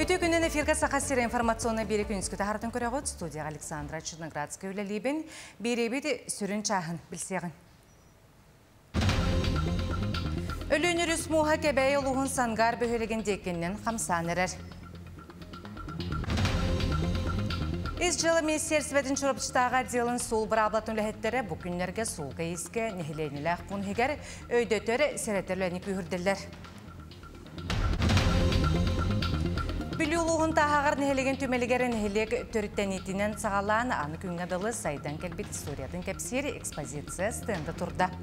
Үті күнен эфирға сақасыр информационны бері күнізгі тағардың көріғыт студия Александра Черноградская үлелейбін беребеді сүрін чағын білсеғін. Өлінер үс мұға кәбәй олуғын сангар бөхелеген декеннен қамсан әрер. Из жылы Министерстветін чұрыптыштаға делін сол бір аблатын үләхеттері бұл күнлерге солға еске нехіленілі ақпун хегер өйдөтері сәреттерләні күйірділер. Білі ұлуғын тағағар нехелеген түмелігері нехелек төріттен етінен сағалан аны күнгадылы сайдан кәлбет историятын кәпсері экспозиция стенді тұрда.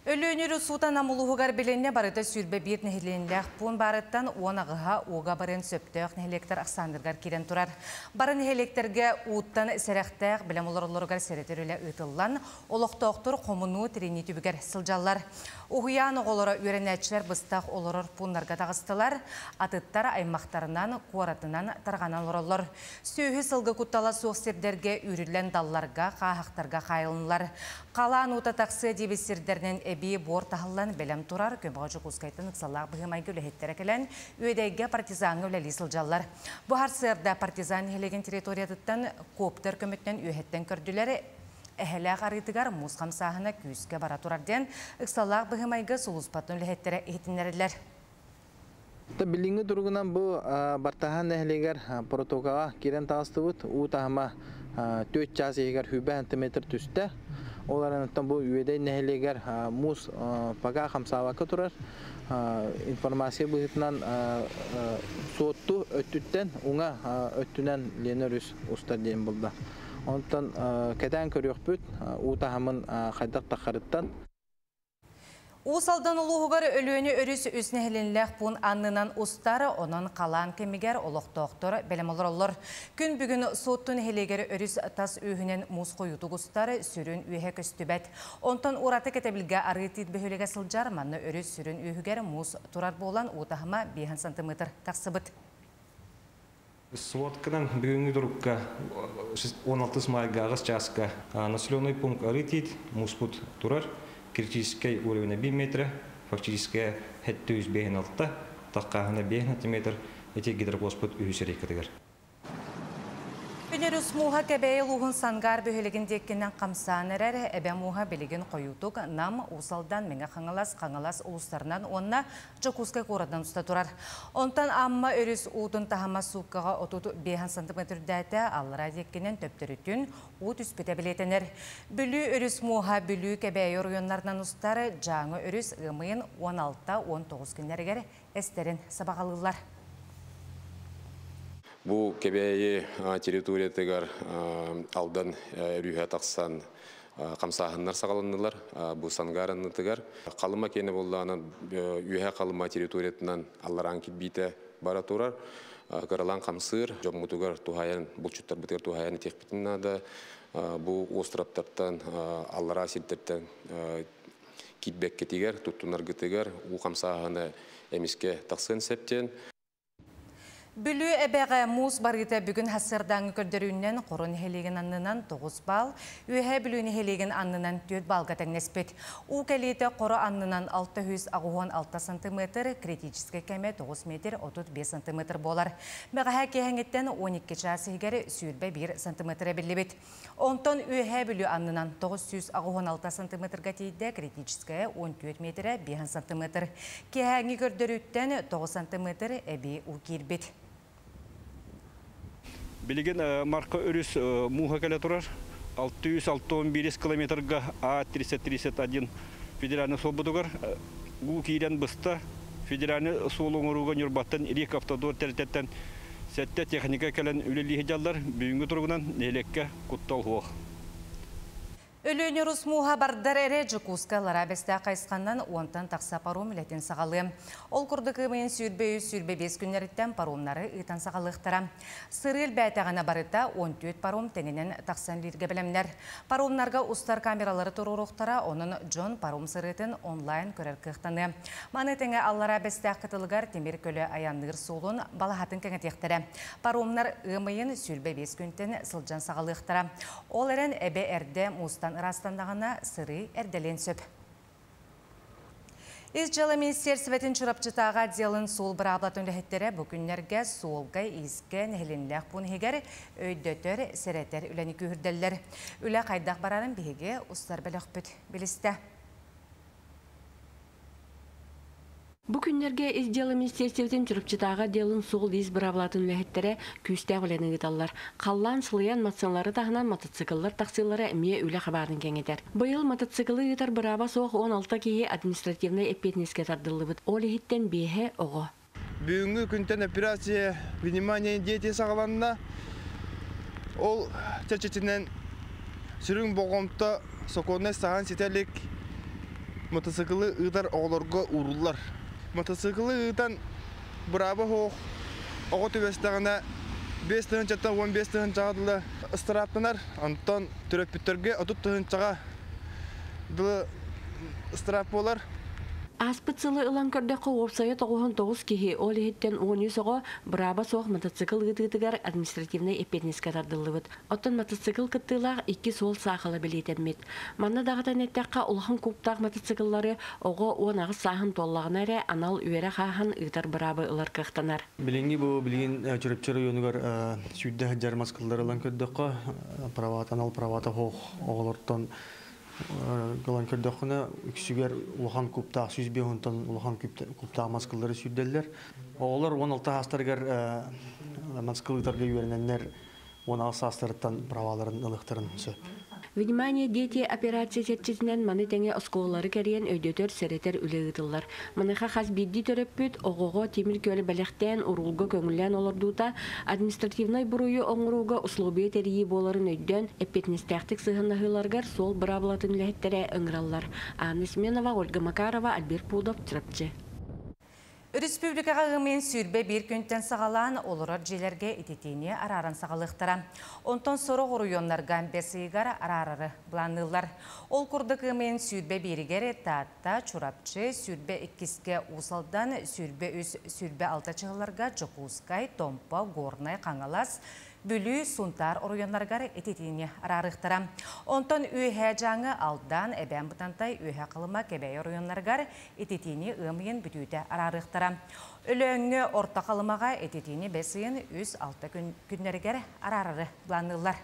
Өлөнері судан амулуғығар біленне барыда сүрбе бір нехеленләқ бұн барыттан оңағыға оға барын сөптіғ нехелектер ақсандырғар керен тұрар. Барын нехелектерге уыттан сәрәқтәқ білем олар-оларғар сәрәтірілі өтіллан, олықтауқтыр қомыну трени түбігер сылжалар. Уғиян оғылары үйренәтшілер бұстақ оларыр пұнларға тағыстылар, атыттар аймақтарынан, қуаратынан тарғанан оралар. Сүйі сылғы құттала соқсердерге үйрілен далларға, қағақтарға қайылынлар. Қалан ұтатақсы дебесердерінен әбей бор тағылан бәлем тұрар, көміғажы құскайтын ұқсалақ бұғымайғы өліхеттері кәлін өйдәйге партизаңы өләлі сылжалар. Бұхар сырда партизан елеген территориятыттан коптер көміттен үйеттен көрділері әхәләқ арытығар мұсқам сағына күйіске бара тұрарден ұқсалақ бұғымайғы сұлыспатын өліхеттері ехетінерілер. Билинги тургунан бу бартахан нәһлегер протоколга кирен тастыбыт у тахма 4 час егер хүбә сантиметр төстә. Олардан бу үедәй нәһлегер мус пага хамсавака турар. Информация быһытнан сотту өттүттен уңа өттүнән ленерүс устаден булды. Онтан кәдән көрөкпүт у тахмын хайдак тахарыттан. Усалдан улуғығар өлөні өріс үснәхілінләқ бұн аннынан ұстары, онын қалан кемігер олықтоқтыр бәлем олар. Күн бүгін соттың хелегер өріс тас үйінен мұз қойутық ұстары сүрін үйе көстібәт. Онтан ұраты кәтәбілге арғытид бөхіліге сылжар, манны өріс сүрін үйігер мұз тұрар болан ұтағыма 5 см тақсыбыт. Сводкадан бүгінгі дұрыққа 16 майға ағыз жасқа населенный пункт арғытид мұз бұд тұрар. Критический уровень 1 метра, фактически 706, таққағына 5 см, эти гидроплоспыт үйсерек категор. Өнеріс мұға кәбәйі луғын сангар бөхелеген деккеннен қамсан әрәр, әбә мұға білеген қойутық нам ұсалдан меңі қаңылас ұлыстарынан онына жүкузға қорадан ұста тұрар. Онтан амма өріс ұудын тахама суққаға 35 см дәті алыра деккеннен төптірітін ұт үспеті білетінер. Бүлі өріс мұға бүлі кәбәйі районларынан ұстары жаңы өріс ғымайын 16-19 күнлергер әстерін сабағалылар. Бу кебеyi территориятыгар алдан рүйе тақсан қамсағынлар сағалынылар. Бу сангарынытыгар. Қалыма кені болдағынан үйе қалыма территориятынан алларан кетбейті бара тұрар. Қаралан қамсыр, жомғытыгар тухайын, бұл чүттар бұтығар тухайын текпетін ады. Бу остраптарттан, аллара сілтірттен кетбек кетігер, тұттынар гітігер, у қамсағыны әмеске тақсын сәптен. Бүлі әбәғі мұз барыта бүгін хасырдан көрдірінен қорын хелеген аннынан 9 бал, үйе бүліні хелеген аннынан 4 балға тәңнеспет. У кәлеті қоры аннынан 606 см, критическі кәме 9 метр 35 см болар. Мәғаға кәңеттен 12 жасы егері сүйілбе 1 см білібет. Онтон үйе бүлі аннынан 916 см гатейді, критическі 14 метр 5 см. Кәңі көрдіріттен 9 см әбей у кербет. Билеген марка өріс мұға кәлі тұрар. 661 километрға А-331 федеральный сол бұдығыр. Бұл кейден бұста федеральный сол оңыруға нүрбаттан рек автодор тәртеттен сәтті техника кәлін үлелі жалдар бүгінгі тұрғынан нелекке құттал хуақ. Өлөнер ұсмуға бардар әрі жүкузға ларабесті қайсқаннан онтан тақса паром үлетін сағалы. Ол күрді кымайын сүрбе 5 күнлеріттен паромнары ұйтан сағалықтыра. Сырыл бәйтіғана барыта 14 паром тәнінен тақсан лирге білімдер. Паромнарға ұстар камералары тұрурықтара, оның Джон паром сырытын онлайн көрер қықтаны. Маны тәңі алларабесті қытылығар темір көлі аяннығыр солын балағатын кәңетектірі. Паромнар ұмайын сүрбе 5 күнтен сылжан сағалықтыра. Ол әрін әбе әрді мұстан ырастандағына сыры әрделен сөп. Изжалы министерсветин чурапчытаға делін сол бір аблатын үліхеттері бүгінлерге солға изге нәхіленләқ бұн хегер өйдөтер сәрәтер үләні күйірдәлілер. Үлі қайдақ барарын бейге ұстар бәліқ бүт білісті. Бу күннерге изделы министерствотен чурапчытаға делін сол из бравлатын үләхеттері күстәк үләні ғыталар. Қаллан сылыян матсанлары тағынан мотоцикллар тақсылары әмие үлі қабарын кәңетер. Бұйыл мотоциклы ғытар брава соқ 16 кейі административный эппетнеске тардылы бұд. Ол ехеттен бейхе оғы. Бүгінгі күнтен операция внимание дети сағаланына ол чәрчетінен сүрін боғымта соқонай саған сетелік мотоциклы ғытар оғыларға ұрулар. Мотоциклы ұтан бұрабы хоқ, оғы төбестіғына 5 тұғын жаттан 15 тұғын жағадылы ыстыраптынар. Антон түрөппіттерге 30 тұғын жаға ыстырап болар. Аспыцылы ылан көрдіқі опсайы 99 кейі ол ехеттен 10 соғы бұрабы соқ мотоцикл ғытығытығар административный эппетнеске тардылы бұд. Оттан мотоцикл кыттылақ 2 сол сақылы білетенмет. Манна дағытан әттәққа ұлғын көптақ мотоцикллары оғы 10 ағыз сағын толлағын әрі анал үйері қағын ұйтар бұрабы ұлар қықтанар. Білінгі бұл білген жүріпчері өңігер сүйді әджар маскылдар ылан көрдіқі анал правата оғылырттан Голан көрдіқіні үксігер ұлған көптақ 105 ұнтан ұлған көптақ маскылдары сүйделдер. Олар 16 астарғар маскылдарға үйеріненлер 16 астарыттан праваларын ылықтырын сөп. Внимание, дети операция сетчесінен маны тәңе осколары кәрген өйдөтер сәретер үлегітілер. Маныға қаз бидді төрөппүт, оғығы темір көлі бәліқтен ұрулғы көңілен олырдута, административной бұруы оңыруға условия тәрейі боларын өйден эппетнестәқтік сығынағыларғар сол бұрабылатын үләхеттері өңіралар. Анна Семенова, Ольга Макарова, Альберт Пудов, Трапчы. Республикаға ғымен сүрбе бір күнттен сағалан олырар желерге ететейіне араран сағалықтыра. Онтон соры ғұрыйонларған бәсігар арарары бұланылар. Ол күрдік ғымен сүрбе бірігері таатта, чурапчы, сүрбе ikkiske усалдан, сүрбе үз, сүрбе алта чығыларға Жокускай, Томпа, Горнай, Қаңалас, бүлі сунтар орыйонларғар ететейіне арарықтыра. Онтон үйе жаңы алдан әбән бұтантай үйе қылыма кәбәй орыйонларғар ететейіне ұмайын бүтүйді арарықтыра. Өлөңі орта қалымаға ететейіне бәсейін үз алты күнлерігер арарары бұланылар.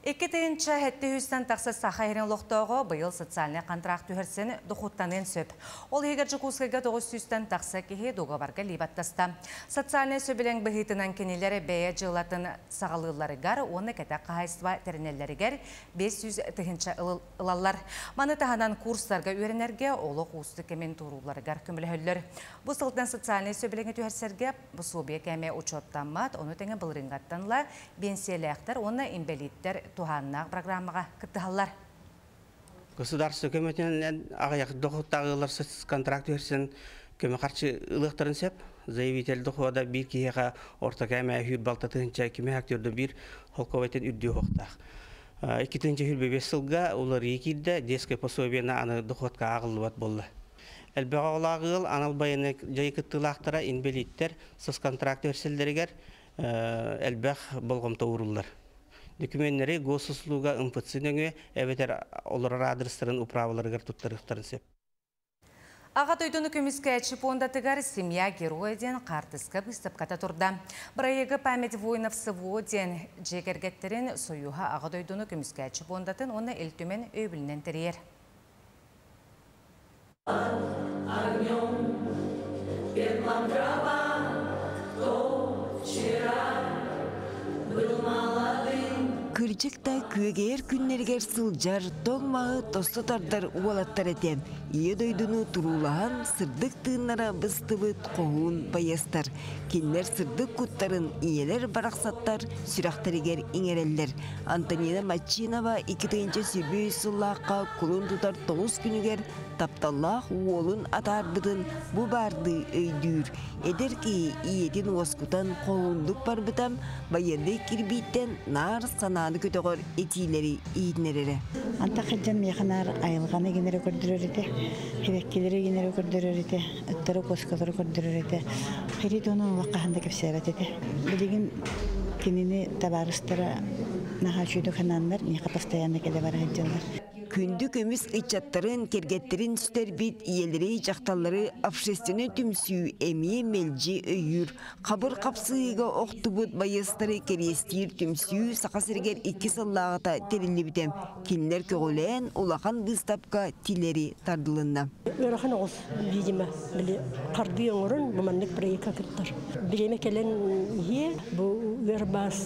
Екі түйінші әтті үстен тақсы сақайырын лоқтауғы бұйыл социальный контракт үйірсен дұқуттанын сөп. Ол егер Жокускайға 900-тен тақсы кейі доғабарға либаттаста. Социальный сөбілен бұхитынан кенелері бәйе жылатын сағалыларығар, оны кәті қағайсыва тәрінелерігер 500 түйінші ылалар. Маны тағанан курстарға үйренерге олы қуысты кемен тұруларығар көмілі Бұл сылтан социальный сөбілен үйірсерге бұсубия кәме учоттанмат, оны тәңі бұлырыңғаттанла бенсиялияқтар, оны имбелиттер туханнақ программаға кыттығалар. Государство көмөтінен ағаяқ доғыттағылар контракт өрсен көмі қарчы ұлықтарын сеп, заявитель доғыда бір кейеға орта кәмі үйір балтатығынша көмі актерді бір холковайтен үрді оқтақ. 2025 жылға олар екілді детское пособиені аны доғытқа ағылуат болды. Әлбәға олағыл анал байыны жай кыттылақтара инбелиттер сыз контракт өрселдерігер әлбәқ болғымта ұрылар. Документтері госуслуга МФЦ-нөңі әбетер олар адрестарын управаларығар тұттарықтарын сеп. Ағат өйдіні көміскі әтші пондатығар семья герояден қартысқа бұстапқата тұрда. Бірайығы память воинов СВО ден жегергеттерін сойуға ағат өйдіні көміскі әтші пондатын оны әлтімен өйбілінен тірер. Кырчыкта күегер күннергер сылжар, тоңмағы тосты тардар уалаттар әтем. Ие дойдуну турулахан сырдық тыыннара быстыбыт қоғуын баястар. Кенлер сырдық құттарын иелер барақсаттар, сүрақтаригер иңереллер. Антонина Мачинова 2-тінші сүрбүй сыллаққа құлын тұтар 9 күнігер тапталлақ уолын атар бұдын бұ барды өйдүр. Эдер ки иетін оскутан қоғуындық бар бұтам, байырды кирбиттен нар сананы көтіғыр етилері иетнерері. Анта қыджан мейханар айылғаны генері көрдірер еті, хебеккелері генері көрдірер еті, үттері қоскалары көрдірер еті. Қайрет оның уаққағында кепсерет еті. Білеген кенені табарыстары наға жүйді қанандар, неға постоянны келе бара қыджалар. күндү көмүс ычаттарын кергеттерин сүтер бит иелери жакталлары общественный түмсүү эми мелжи өйүр кабыр капсыйга октубут байыстары керестир түмсүү сакасыргер 2 сыллагата терилибитем кинлер көгөлен улахан быстапка тилери тардылынна. Ырахан оғыз, видимо, қарды өңірін бұманлық проекта кірттір. Білеме келен е, бұл өрбас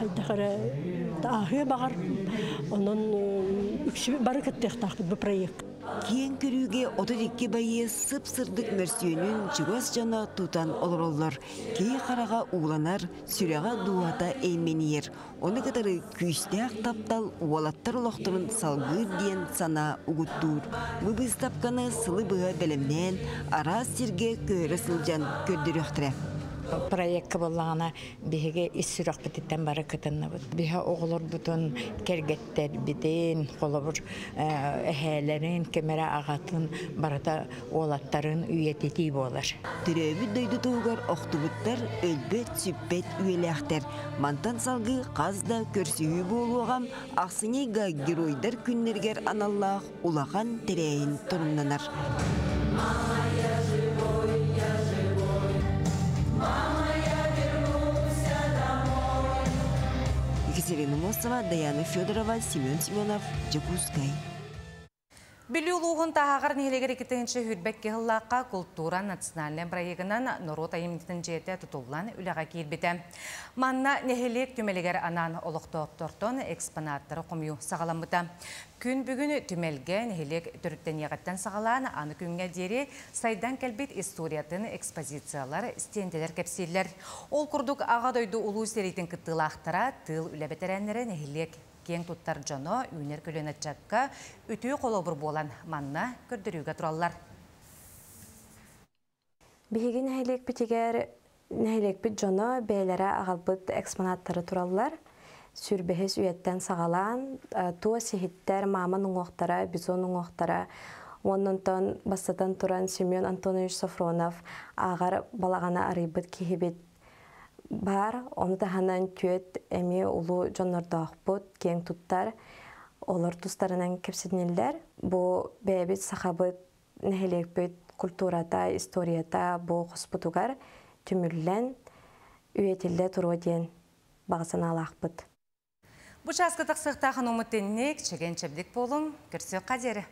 қайдақары ағы бағар, оның бары кіттіқ тақы бұл проект. Киен көрүүге отодикки байы сып-сырдык мөрсүйөнүн чугас жана тутан олороллор. Кей қараға уланар, сүряға дуата эймениер. Оны кытары күйістәк таптал уалаттар олоқтырын салгыр диен сана угуттур. Мыбыз тапканы сылы бұға бәлемнен ара сирге көрі сылжан көрдіріқтірі. Проектка боллағана биһиге иссүрак бититтен бары кытынна бут. Биһа оғлор бутун кергеттер битин, холобур эхелерин, кемере агатын барата олаттарын үйетети болар. Түрөбүт дойду тугар оқтубуттар өлбөт сүппет үйелектер. Мантан салгы қазда көрсүйі болуғам ақсынейга геройдар күннергер аналлах улахан терейін тұрымнанар. Екатерина Мосова, Даяна Федорова, Семен Семенов, Джапускай. Билюлуғын тағағар нелегер екетінші хүрбәкке ғыллаққа культура национальный проегінен Нұрот айымнетін жеті тұтылған үліға келбеті. Манна нехелек түмелегер анан олықтоқтортон экспонаттары құмию сағаламыда. Күн бүгін түмелге нехелек түріттен еғаттан сағалан аны күнге дері сайдан кәлбет историятын экспозициялар стенделер кәпселер. Ол күрдік аға дойды ұлу серейтін күттілақтыра тыл үләбетерәнлері нехелек кең туттар жано үйнер көлені чакка үтіі қолобыр болан манна көрдіріуге тұралар. Бейгі нәхелек бітігер нәхелек біт жано бәйлері ағалбыт экспонаттары тұралар. Сүрбехес үйеттен сағалан, туа сихиттер маман ұңоқтара, бизон ұңоқтара, оннантан бастатан тұран Семен Антонович Сафронов ағар балағана арыбыт кейбет бар, оны таханан түйет әме ұлу жонларда ақпыт, кең туттар, олар тұстарынан кепсетнелдер. Бұл бәйбет сақабыт, нәхелек бет культурата, историята бұл қоспытуғар түмірлен үйетілді тұру ден бағысын алақпыт. Бұл жасқытық сықтағын ұмыттеннек чеген чәбдік болым, көрсе қадері.